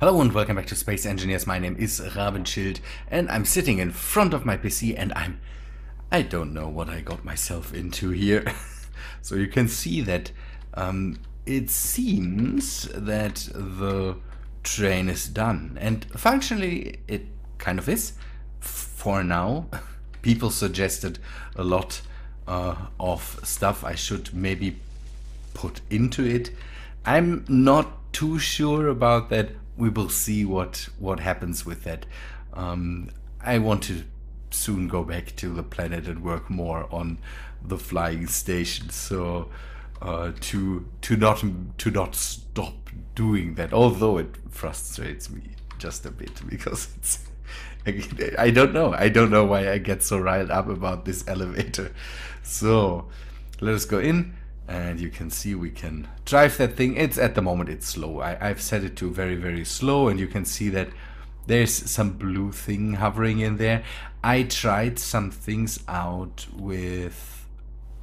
Hello and welcome back to Space Engineers. My name is Rabenschild and I'm sitting in front of my PC and I don't know what I got myself into here. So you can see that it seems that the train is done, and functionally it kind of is for now. People suggested a lot of stuff I should maybe put into it. I'm not too sure about that. We will see what happens with that. I want to soon go back to the planet and work more on the flying station. So to not stop doing that, although it frustrates me just a bit because it's. I don't know why I get so riled up about this elevator. So let us go in. And you can see we can drive that thing. It's at the moment it's slow. I've set it to very, very slow, and you can see that there's some blue thing hovering in there. I tried some things out with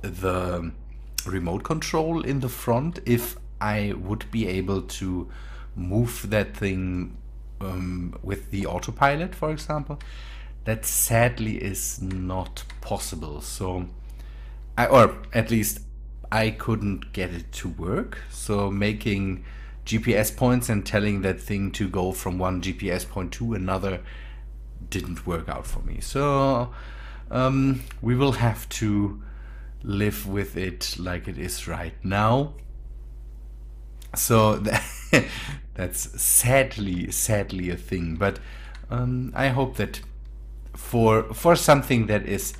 the remote control in the front, if I would be able to move that thing with the autopilot, for example. That sadly is not possible. So or at least I couldn't get it to work. So making GPS points and telling that thing to go from one GPS point to another didn't work out for me. So we will have to live with it like it is right now. So that's sadly a thing. But I hope that for something that is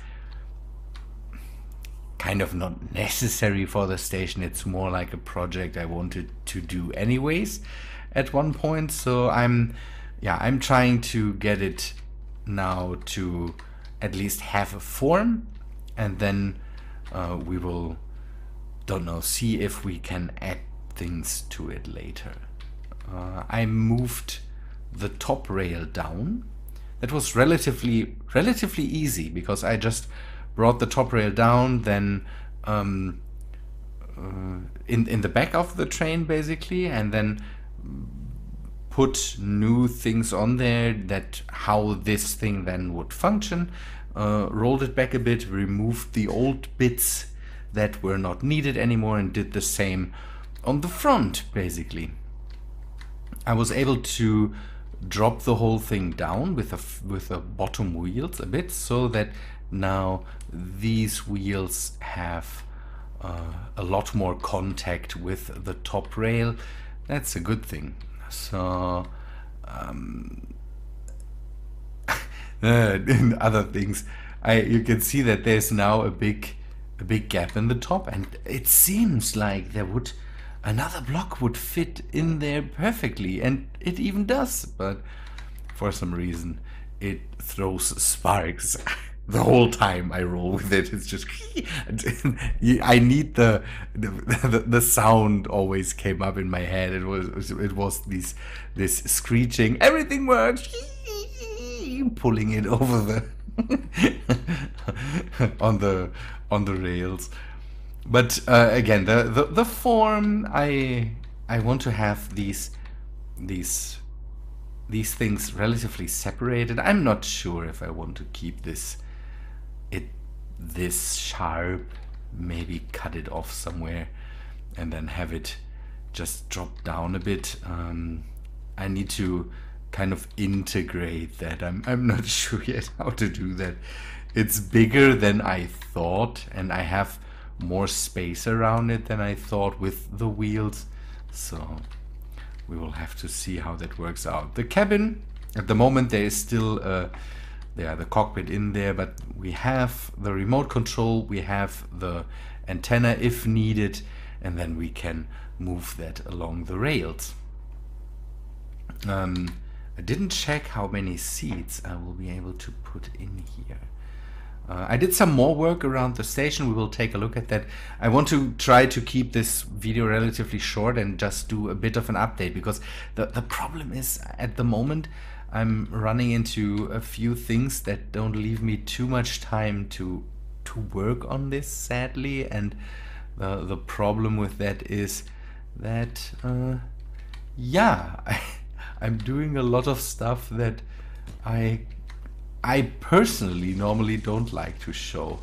kind of not necessary for the station, it's more like a project I wanted to do anyways at one point. So I'm trying to get it now to at least have a form, and then we will, don't know, see if we can add things to it later. I moved the top rail down. That was relatively easy because I just brought the top rail down, then in the back of the train basically, and then put new things on there, that how this thing then would function. Rolled it back a bit, removed the old bits that were not needed anymore, and did the same on the front basically. I was able to drop the whole thing down with the bottom wheels a bit, so that now these wheels have a lot more contact with the top rail. That's a good thing. So in other things, you can see that there's now a big gap in the top, and it seems like another block would fit in there perfectly, and it even does, but for some reason it throws sparks the whole time I roll with it. It's just I need the sound always came up in my head. It was this screeching, everything works, pulling it over the on the rails. But again, the form, I want to have these things relatively separated. I'm not sure if I want to keep this sharp, maybe cut it off somewhere and then have it just drop down a bit. I need to kind of integrate that. I'm not sure yet how to do that. It's bigger than I thought, and I have more space around it than I thought with the wheels. So we will have to see how that works out. The cabin, at the moment there is still the cockpit in there, but we have the remote control, we have the antenna if needed, and then we can move that along the rails. I didn't check how many seats I will be able to put in here. I did some more work around the station. We will take a look at that. I want to try to keep this video relatively short and just do a bit of an update, because the problem is, at the moment I'm running into a few things that don't leave me too much time to work on this, sadly. And the problem with that is that yeah, I'm doing a lot of stuff that I personally normally don't like to show,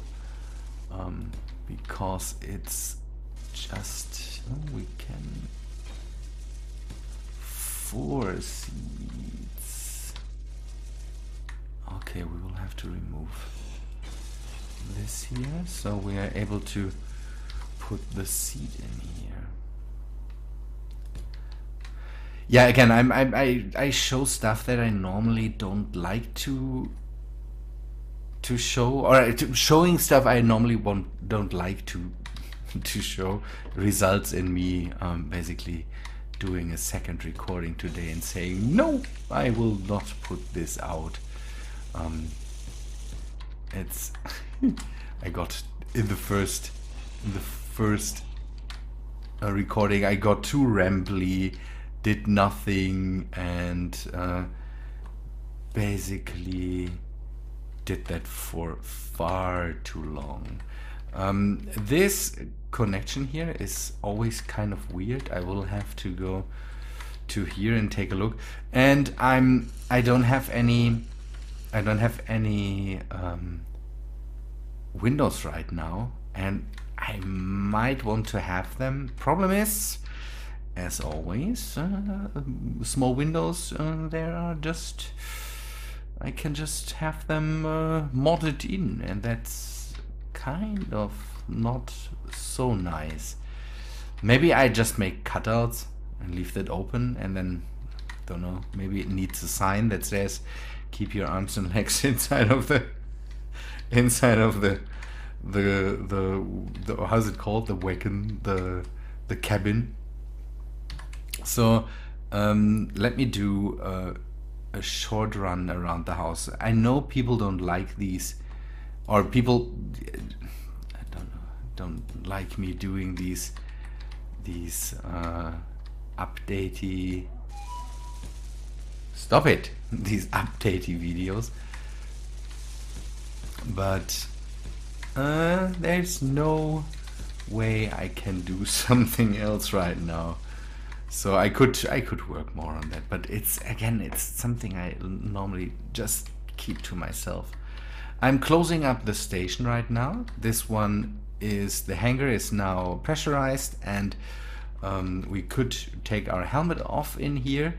because it's just, we can 4 seeds. Okay, we will have to remove this here, so we are able to put the seed in here. Yeah, again, I show stuff that I normally don't like to show, or showing stuff I normally don't like to show results in me basically doing a second recording today and saying no, I will not put this out. It's I got in the first recording I got too rambly, did nothing, and basically did that for far too long. This connection here is always kind of weird. I will have to go to here and take a look. And I don't have any windows right now, and I might want to have them. Problem is, as always, small windows, there are just, I can just have them modded in, and that's kind of not so nice. Maybe I just make cutouts and leave that open, and then, don't know, maybe it needs a sign that says keep your arms and legs inside of the how's it called, the wagon, the cabin. So let me do a short run around the house. I know people don't like these, or people, I don't know, don't like me doing these updatey, stop it, these updatey videos, but there's no way I can do something else right now. So I could work more on that, but it's something I normally just keep to myself. I'm closing up the station right now. This one is, the hangar is now pressurized, and we could take our helmet off in here.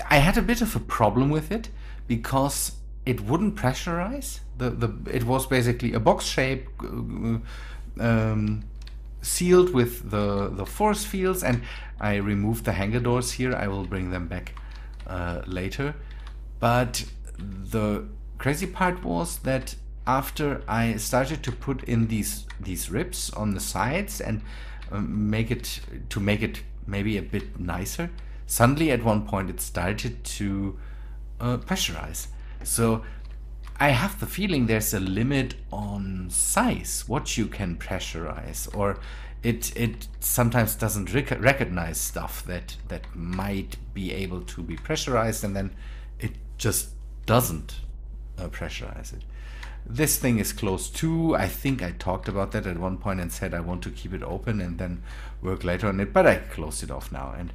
I had a bit of a problem with it because it wouldn't pressurize. It was basically a box shape, sealed with the force fields, and I removed the hangar doors here. I will bring them back later. But the crazy part was that after I started to put in these ribs on the sides and make it maybe a bit nicer, suddenly at one point it started to pressurize. So I have the feeling there's a limit on size, what you can pressurize, or it sometimes doesn't recognize stuff that might be able to be pressurized, and then it just doesn't pressurize it. This thing is closed too. I think I talked about that at one point and said I want to keep it open and then work later on it, but I closed it off now, and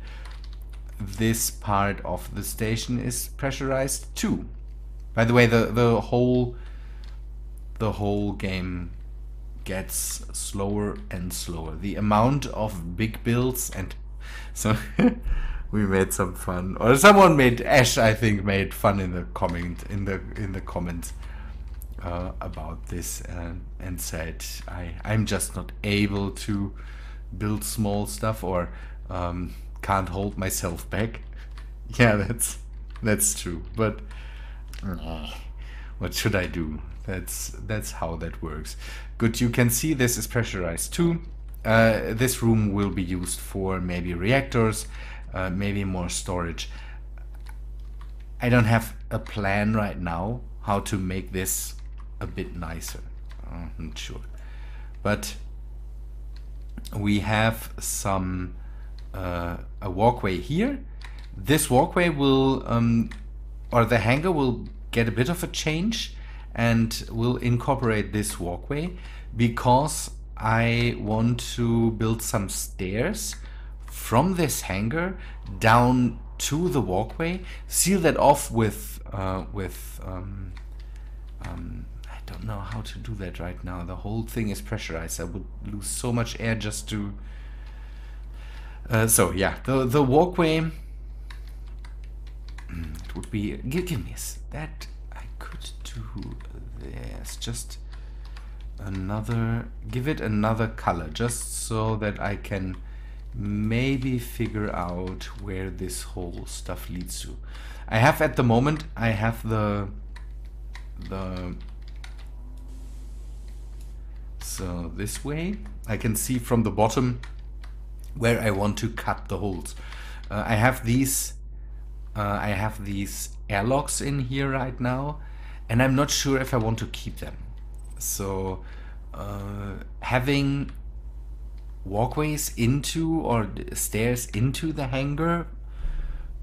this part of the station is pressurized too. By the way, the whole game gets slower and slower. The amount of big builds, and so we made some fun, or someone made, Ash I think made fun in the comment in the comments about this, and said I'm just not able to build small stuff, or can't hold myself back. Yeah, that's true, but what should I do? That's how that works. Good, you can see this is pressurized too. This room will be used for maybe reactors, maybe more storage. I don't have a plan right now how to make this a bit nicer. I'm not sure, but we have some a walkway here. This walkway will or the hangar will get a bit of a change and will incorporate this walkway, because I want to build some stairs from this hangar down to the walkway, seal that off with I don't know how to do that right now. The whole thing is pressurized. I would lose so much air just to so yeah, the walkway, it would be, give me that I could do. There's just another, give it another color, just so that I can maybe figure out where this whole stuff leads to. I have at the moment, I have so this way I can see from the bottom where I want to cut the holes. I have these airlocks in here right now, and I'm not sure if I want to keep them. So having walkways into or stairs into the hangar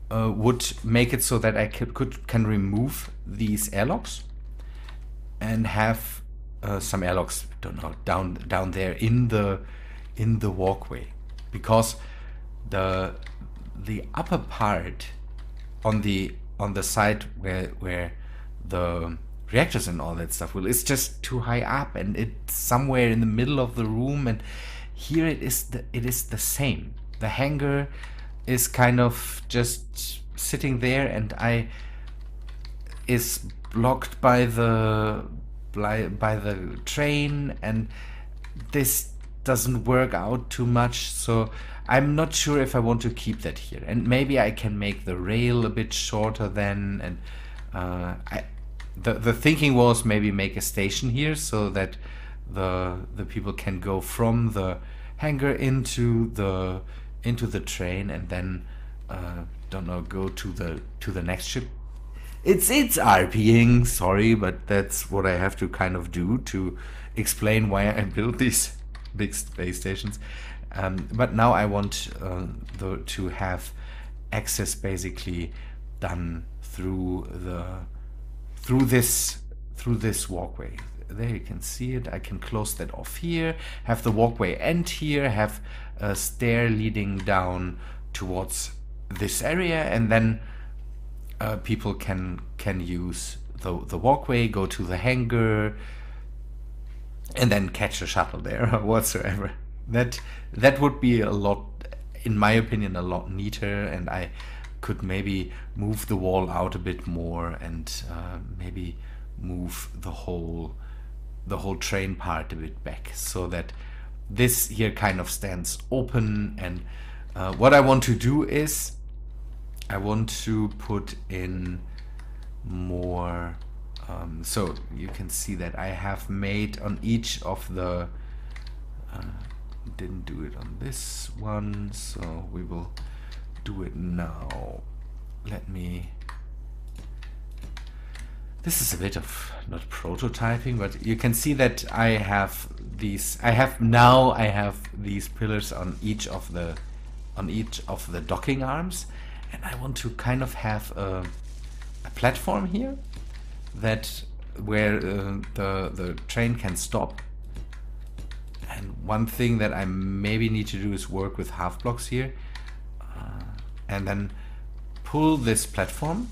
would make it so that I can remove these airlocks and have some airlocks, don't know, down there in the walkway, because the upper part on the side where the reactors and all that stuff will, it's just too high up, and it's somewhere in the middle of the room, and here it is the same. The hangar is kind of just sitting there, and is blocked by the train, and this doesn't work out too much, so I'm not sure if I want to keep that here. And maybe I can make the rail a bit shorter then, and the thinking was maybe make a station here so that the people can go from the hangar into the train, and then don't know, go to the next ship. It's RPing, sorry, but that's what I have to kind of do to explain why I built these big space stations. But now I want to have access basically done through this walkway. There you can see it. I can close that off here, have the walkway end here, have a stair leading down towards this area, and then people can use the walkway, go to the hangar, and then catch a shuttle there or whatsoever. That would be a lot, in my opinion, a lot neater, and I could maybe move the wall out a bit more, and maybe move the whole train part a bit back, so that this here kind of stands open. And what I want to do is I want to put in more, so you can see that I have made on each of the didn't do it on this one, so we will do it now. This is a bit of, not prototyping, but you can see that I have these pillars on each of the docking arms, and I want to kind of have a platform here where the train can stop. And one thing that I maybe need to do is work with half blocks here, and then pull this platform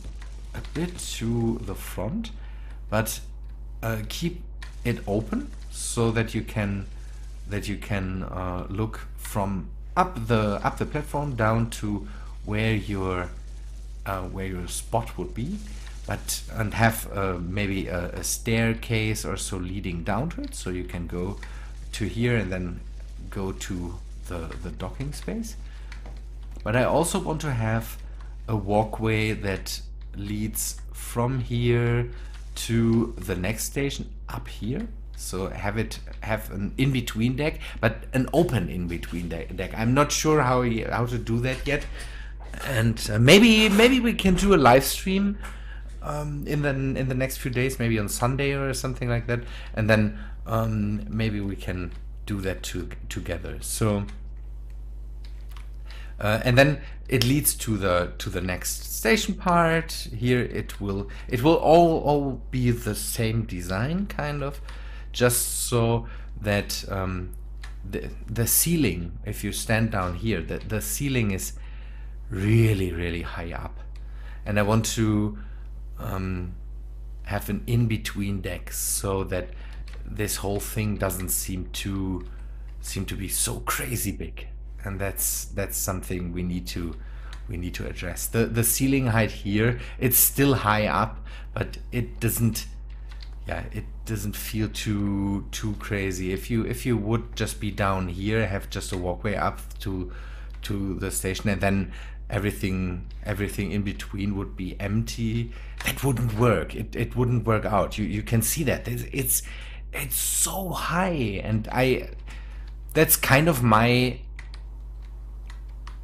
a bit to the front, but keep it open so that you can look from up the platform down to where your spot would be, and have maybe a staircase or so leading down to it, so you can go to here and then go to the docking space. But I also want to have a walkway that leads from here to the next station up here, so have an in-between deck, but an open in-between deck. I'm not sure how to do that yet, and maybe we can do a live stream in the next few days, maybe on Sunday or something like that, and then maybe we can do that together. So and then it leads to the next station part. Here it will all be the same design, kind of, just so that the ceiling, if you stand down here, the ceiling is really high up, and I want to have an in-between deck so that this whole thing doesn't seem to be so crazy big, and that's something we need to address. The ceiling height here, it's still high up, but it doesn't, yeah, it doesn't feel too crazy. If you would just be down here, have just a walkway up to the station, and then everything in between would be empty, that wouldn't work. It wouldn't work out. You can see that it's so high, and that's kind of my,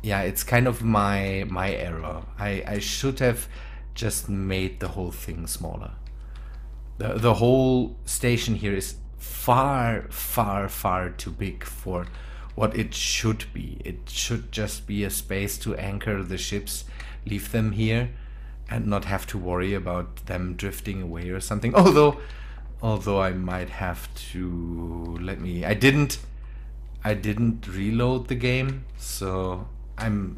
yeah, it's kind of my error. I should have just made the whole thing smaller. The whole station here is far too big for what it should be. It should just be a space to anchor the ships, leave them here, and not have to worry about them drifting away or something. Although I might have to, I didn't reload the game, so don't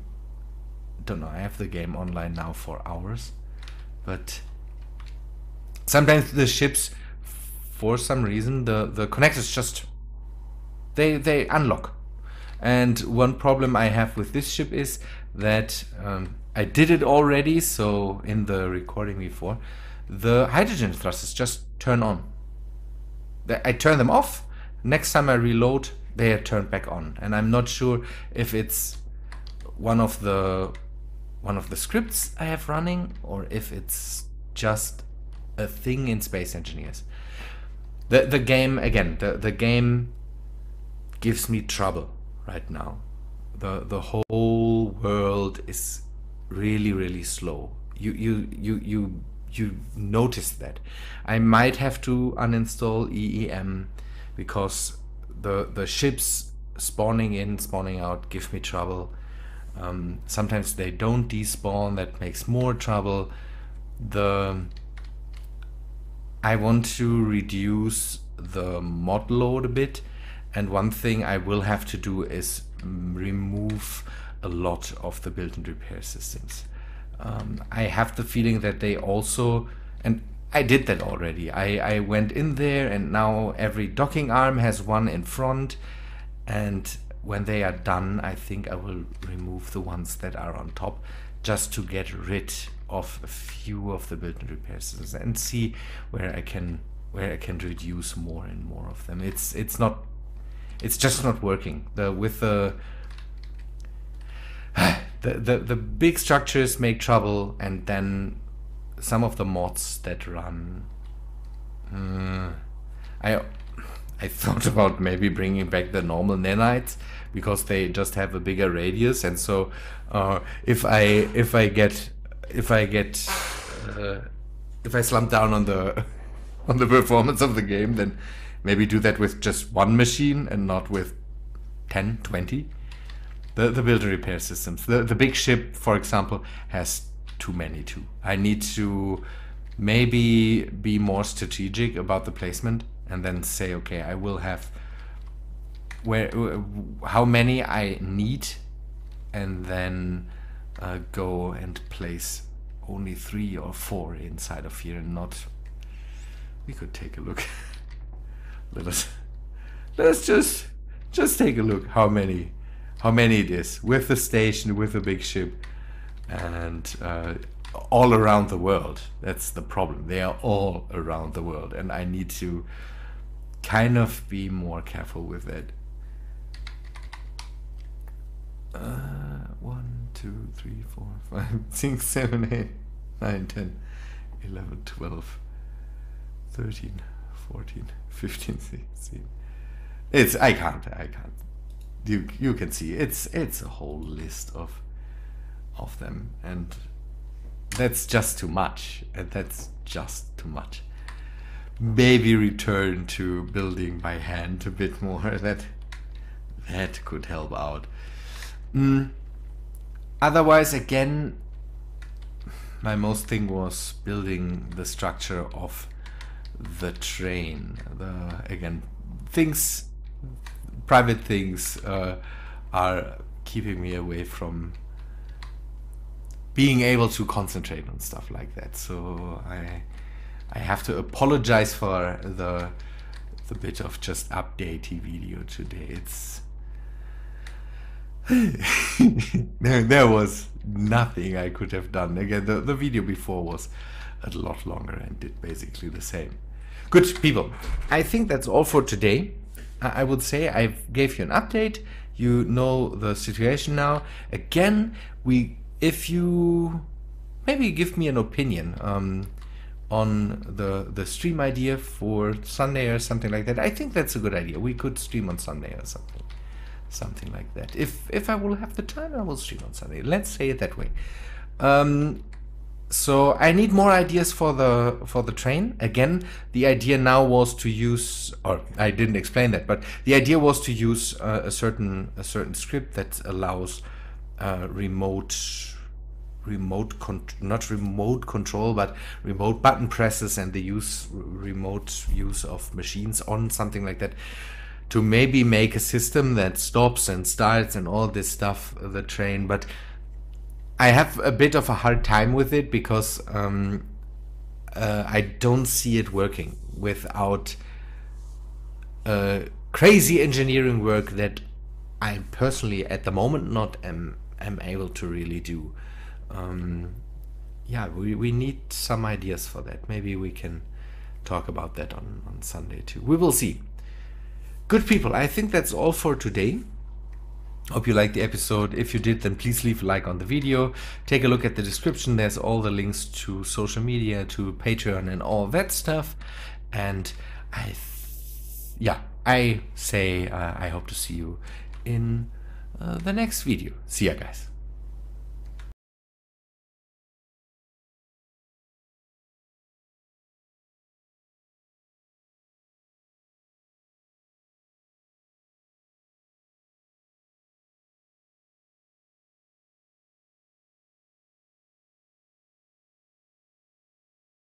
know, I have the game online now for hours, but sometimes the ships, for some reason, the connectors just they unlock. And one problem I have with this ship is that I did it already, so in the recording before, the hydrogen thrusters just turn on. I turn them off, next time I reload they are turned back on, and I'm not sure if it's one of the scripts I have running, or if it's just a thing in Space Engineers. The game, again, the game gives me trouble right now. The whole world is really slow. You notice that. I might have to uninstall EEM because the ships spawning in, spawning out give me trouble. Sometimes they don't despawn, that makes more trouble. I want to reduce the mod load a bit, and one thing I will have to do is remove a lot of the built-in repair systems. I have the feeling that they also, and I did that already, I went in there, and now every docking arm has one in front, and when they are done, I think I will remove the ones that are on top, just to get rid of a few of the built-in repair systems and see where I can reduce more and more of them. It's just not working. The big structures make trouble, and then some of the mods that run, I thought about maybe bringing back the normal nanites because they just have a bigger radius, and so if I slump down on the performance of the game, then maybe do that with just one machine and not with 10, 20. The build and repair systems. The big ship, for example, has too many too. I need to maybe be more strategic about the placement, and then say, okay, I will have how many I need, and then go and place only 3 or 4 inside of here, and not. We could take a look. Let's just take a look how many it is with the station, with the big ship, and all around the world. That's the problem. They are all around the world, and I need to kind of be more careful with it. 1, 2, 3, 4, 5, 6, 7, 8, 9, 10, 11, 12, 13, 14, 15, 16. I can't. You can see it's a whole list of them, and that's just too much. Maybe return to building by hand a bit more. That could help out. Otherwise, again, my most thing was building the structure of the train. Again, private things are keeping me away from being able to concentrate on stuff like that. So I have to apologize for the bit of just updatey video today. It's there was nothing I could have done. Again, the video before was a lot longer and did basically the same. Good people, I think that's all for today. I would say I gave you an update. You know the situation now. Again, if you maybe give me an opinion on the stream idea for Sunday or something like that. I think that's a good idea. We could stream on Sunday or something like that. If I will have the time, I will stream on Sunday. Let's say it that way. So I need more ideas for the train. Again, the idea now was to use, or I didn't explain that, but the idea was to use a certain script that allows remote control, but remote button presses and the remote use of machines on something like that, to maybe make a system that stops and starts and all this stuff, the train. But I have a bit of a hard time with it because I don't see it working without crazy engineering work that I personally at the moment not am able to really do. Yeah, we need some ideas for that. Maybe we can talk about that on Sunday too. We will see. Good people, I think that's all for today. Hope you liked the episode. If you did, then please leave a like on the video. Take a look at the description. There's all the links to social media, to Patreon and all that stuff. And I say I hope to see you in the next video. See ya, guys.